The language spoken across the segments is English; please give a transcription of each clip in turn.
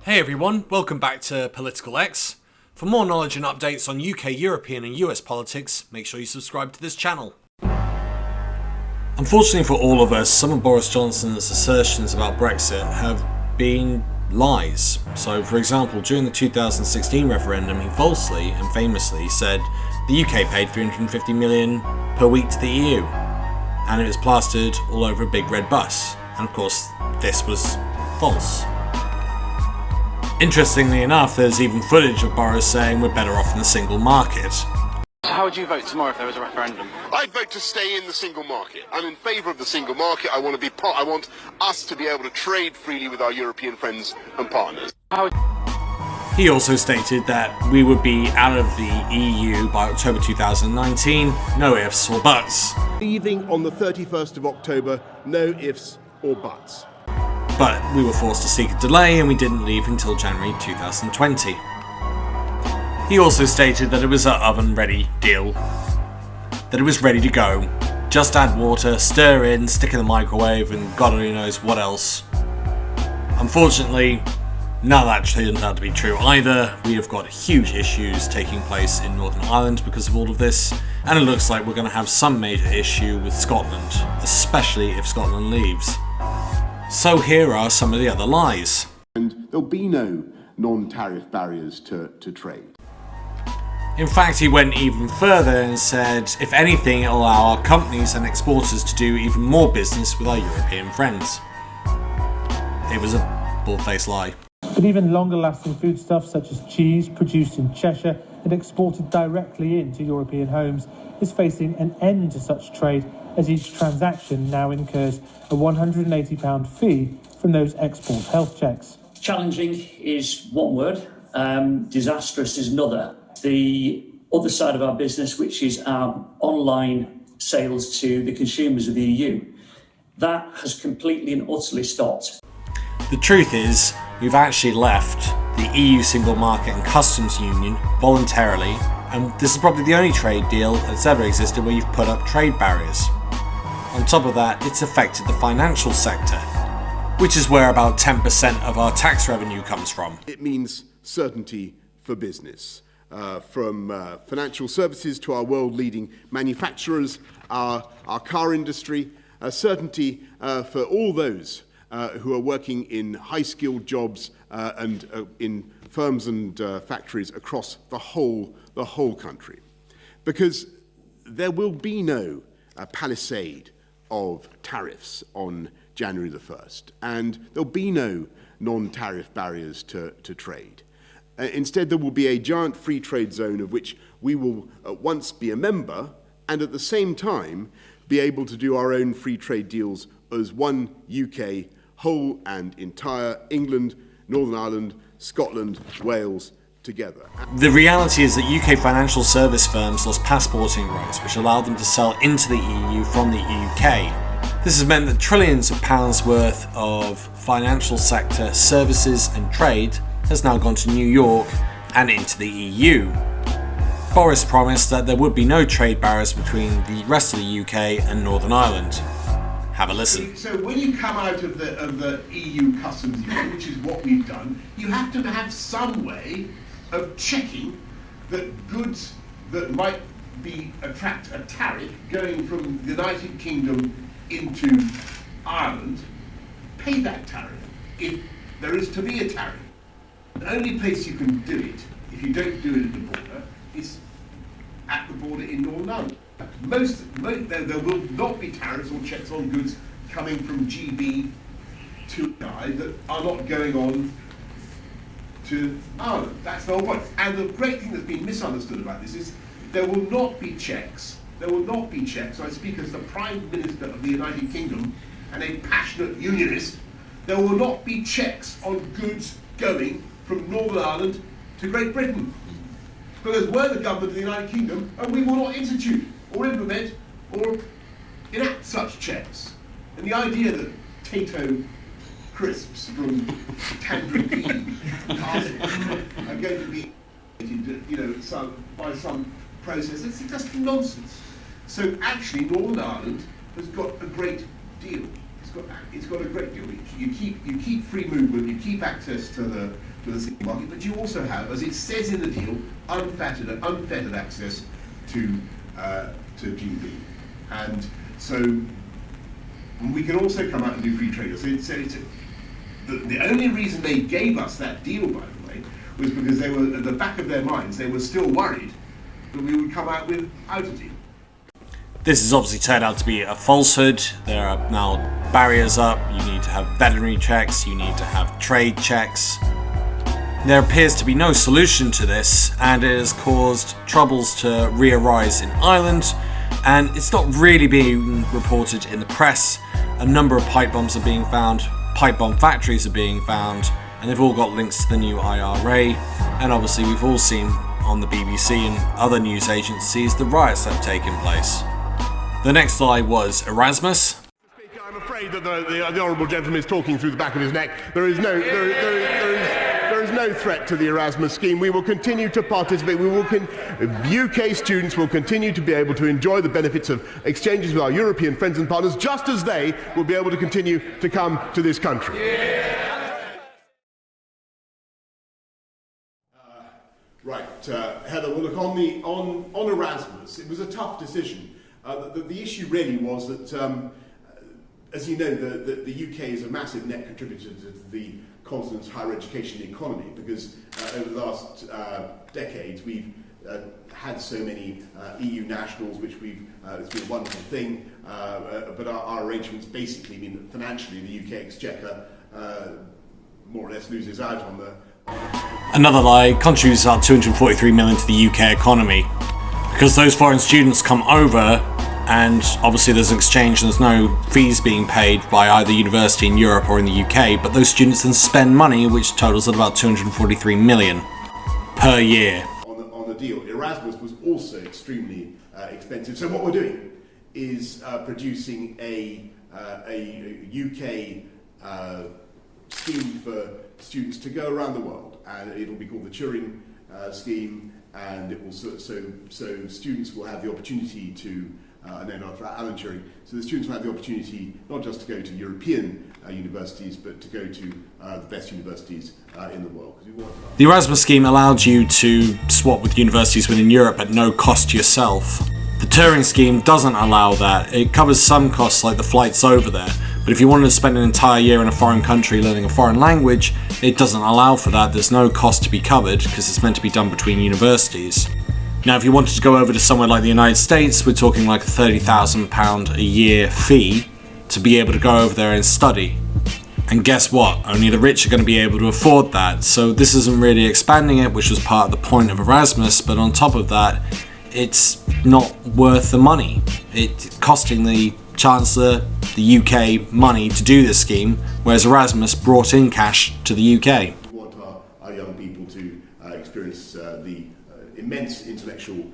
Hey everyone, welcome back to Political X. For more knowledge and updates on UK, European and US politics, make sure you subscribe to this channel. Unfortunately for all of us, some of Boris Johnson's assertions about Brexit have been lies. So, for example, during the 2016 referendum, he falsely and famously said the UK paid $350 million per week to the EU, and it was plastered all over a big red bus. And of course, this was false. Interestingly enough, there's even footage of Boris saying we're better off in the single market. So how would you vote tomorrow if there was a referendum? I'd vote to stay in the single market. I'm in favour of the single market. I want us to be able to trade freely with our European friends and partners. He also stated that we would be out of the EU by October 2019, no ifs or buts. Leaving on the 31st of October, no ifs or buts. But we were forced to seek a delay and we didn't leave until January 2020. He also stated that it was an oven-ready deal, that it was ready to go. Just add water, stir in, stick in the microwave, and God only knows what else. Unfortunately, none of that turned out to be true either. We have got huge issues taking place in Northern Ireland because of all of this, and it looks like we're going to have some major issue with Scotland, especially if Scotland leaves. So here are some of the other lies. And there'll be no non-tariff barriers to trade. In fact, he went even further and said, if anything, it'll allow our companies and exporters to do even more business with our European friends. It was a bald-faced lie. But even longer-lasting foodstuffs such as cheese, produced in Cheshire and exported directly into European homes, is facing an end to such trade, as each transaction now incurs a £180 fee from those export health checks. Challenging is one word, disastrous is another. The other side of our business, which is our online sales to the consumers of the EU, that has completely and utterly stopped. The truth is, we've actually left the EU Single Market and Customs Union voluntarily, and this is probably the only trade deal that's ever existed where you've put up trade barriers. On top of that, it's affected the financial sector, which is where about 10% of our tax revenue comes from. It means certainty for business. From financial services to our world-leading manufacturers, our car industry, certainty for all those who are working in high-skilled jobs and in firms and factories across the whole country. Because there will be no palisade of tariffs on January the 1st, and there'll be no non-tariff barriers to trade. Instead, there will be a giant free trade zone of which we will at once be a member and at the same time be able to do our own free trade deals as one UK, whole and entire England, Northern Ireland, Scotland, Wales, together. The reality is that UK financial service firms lost passporting rights, which allowed them to sell into the EU from the UK. This has meant that trillions of pounds worth of financial sector services and trade has now gone to New York and into the EU. Boris promised that there would be no trade barriers between the rest of the UK and Northern Ireland. Have a listen. So when you come out of the EU customs union, which is what we've done, you have to have some way of checking that goods that might attract a tariff going from the United Kingdom into Ireland pay that tariff if there is to be a tariff. The only place you can do it, if you don't do it at the border, is at the border in Northern Ireland. There will not be tariffs or checks on goods coming from GB to I that are not going on to Ireland. That's the whole point. And the great thing that's been misunderstood about this is there will not be checks. There will not be checks. I speak as the Prime Minister of the United Kingdom and a passionate unionist. There will not be checks on goods going from Northern Ireland to Great Britain. Because we're the government of the United Kingdom and we will not institute or implement or enact such checks. And the idea that Tato crisps from Tangerine Key are going to be, by some process, it's just nonsense. So actually Northern Ireland has got a great deal. It's got a great deal. You keep free movement, you keep access to the single market, but you also have, as it says in the deal, unfettered access to GDP. And so we can also come out and do free trade. The only reason they gave us that deal, by the way, was because they were, at the back of their minds, they were still worried that we would come out without a deal. This has obviously turned out to be a falsehood. There are now barriers up. You need to have veterinary checks. You need to have trade checks. There appears to be no solution to this, and it has caused troubles to re-arise in Ireland, and it's not really being reported in the press. A number of pipe bombs are being found, pipe bomb factories are being found, and they've all got links to the new IRA, and obviously we've all seen on the BBC and other news agencies the riots that have taken place. The next lie was Erasmus. I'm afraid that the honourable gentleman is talking through the back of his neck. There is no threat to the Erasmus scheme. We will continue to participate. UK students will continue to be able to enjoy the benefits of exchanges with our European friends and partners, just as they will be able to continue to come to this country. Heather, well, look, on Erasmus, it was a tough decision. The issue really was that, as you know, the UK is a massive net contributor to the continent's higher education economy, because over the last decades we've had so many EU nationals, which it's been a wonderful thing, but our arrangements basically mean that financially the UK exchequer more or less loses out on the... Another lie, contributes about 243 million to the UK economy. Because those foreign students come over, and obviously there's an exchange and there's no fees being paid by either university in Europe or in the UK, but those students then spend money, which totals at about 243 million per year. On the deal, Erasmus was also extremely expensive. So what we're doing is producing a UK scheme for students to go around the world, and it'll be called the Turing scheme, and it will so students will have the opportunity to, and then after Alan Turing, so the students will have the opportunity not just to go to European universities, but to go to the best universities in the world. The Erasmus scheme allowed you to swap with universities within Europe at no cost to yourself. The Turing scheme doesn't allow that. It covers some costs like the flights over there, but if you wanted to spend an entire year in a foreign country learning a foreign language, it doesn't allow for that. There's no cost to be covered because it's meant to be done between universities. Now, if you wanted to go over to somewhere like the United States, we're talking like a £30,000 a year fee to be able to go over there and study. And guess what? Only the rich are going to be able to afford that. So this isn't really expanding it, which was part of the point of Erasmus, but on top of that, it's not worth the money. It's costing the Chancellor, the UK, money to do this scheme, whereas Erasmus brought in cash to the UK. We want our young people to experience the immense intellectual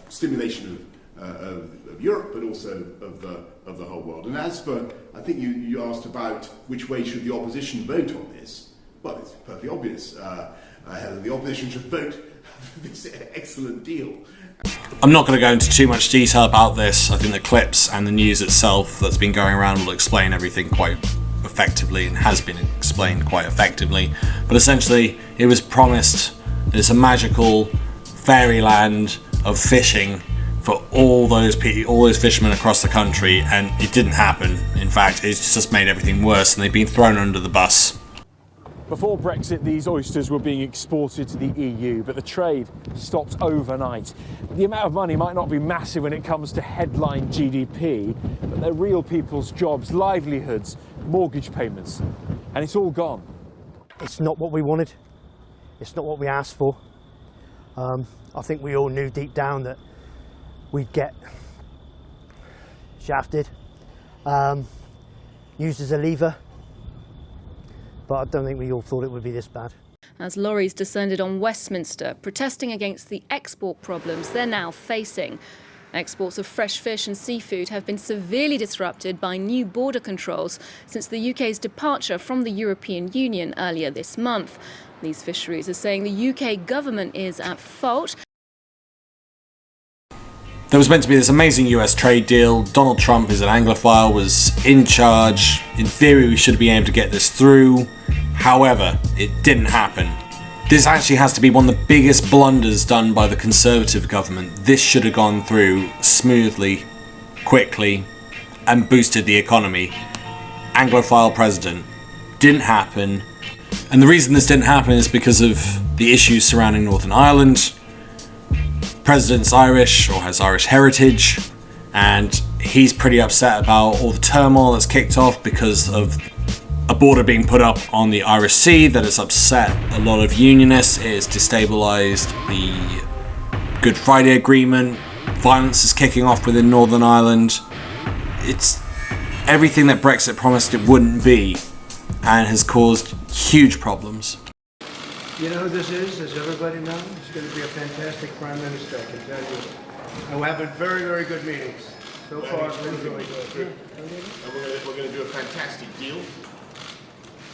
stimulation of Europe, but also of the whole world. And as for, I think you asked about which way should the opposition vote on this. Well, it's perfectly obvious. The opposition should vote for this excellent deal. I'm not going to go into too much detail about this. I think the clips and the news itself that's been going around will explain everything quite effectively, and has been explained quite effectively. But essentially, it was promised there's a magical fairyland of fishing for all those fishermen across the country, and it didn't happen. In fact, it's just made everything worse, and they've been thrown under the bus. Before Brexit, these oysters were being exported to the EU, but the trade stopped overnight. The amount of money might not be massive when it comes to headline GDP, but they're real people's jobs, livelihoods, mortgage payments, and it's all gone. It's not what we wanted. It's not what we asked for. I think we all knew deep down that we'd get shafted, used as a lever. But I don't think we all thought it would be this bad. As lorries descended on Westminster, protesting against the export problems they're now facing. Exports of fresh fish and seafood have been severely disrupted by new border controls since the UK's departure from the European Union earlier this month. These fisheries are saying the UK government is at fault. There was meant to be this amazing US trade deal. Donald Trump, who's an Anglophile, was in charge. In theory, we should be able to get this through. However, it didn't happen. This actually has to be one of the biggest blunders done by the Conservative government. This should have gone through smoothly, quickly, and boosted the economy. Anglophile president. Didn't happen. And the reason this didn't happen is because of the issues surrounding Northern Ireland. President's Irish, or has Irish heritage, and he's pretty upset about all the turmoil that's kicked off because of a border being put up on the Irish Sea that has upset a lot of unionists. It has destabilised the Good Friday Agreement. Violence is kicking off within Northern Ireland. It's everything that Brexit promised it wouldn't be, and has caused huge problems. You know who this is? Does everybody know? He's going to be a fantastic Prime Minister, I can tell you. And we're having very, very good meetings. So far, it's been really good. And we're going to do a fantastic deal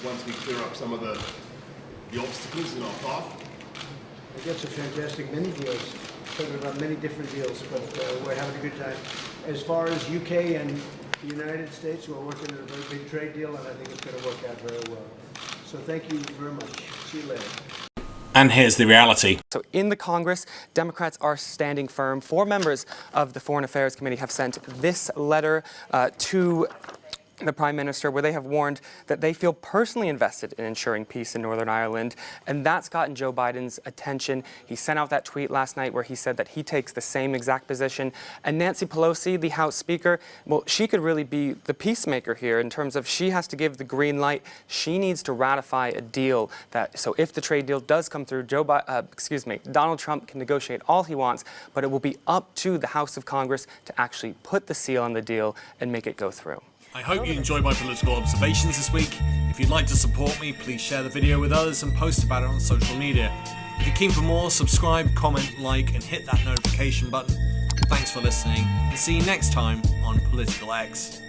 once we clear up some of the obstacles in our path. I guess a fantastic many deals. Talking about many different deals, but we're having a good time. As far as UK and the United States, we're working on a very big trade deal, and I think it's going to work out very well. So thank you very much. See you later. And here's the reality. So in the Congress, Democrats are standing firm. 4 members of the Foreign Affairs Committee have sent this letter to the Prime Minister, where they have warned that they feel personally invested in ensuring peace in Northern Ireland, and that's gotten Joe Biden's attention. He sent out that tweet last night where he said that he takes the same exact position. And Nancy Pelosi, the House Speaker, well, she could really be the peacemaker here in terms of she has to give the green light. She needs to ratify a deal that, so if the trade deal does come through, Donald Trump can negotiate all he wants, but it will be up to the House of Congress to actually put the seal on the deal and make it go through. I hope you enjoyed my political observations this week. If you'd like to support me, please share the video with others and post about it on social media. If you're keen for more, subscribe, comment, like, and hit that notification button. Thanks for listening, and see you next time on Political X.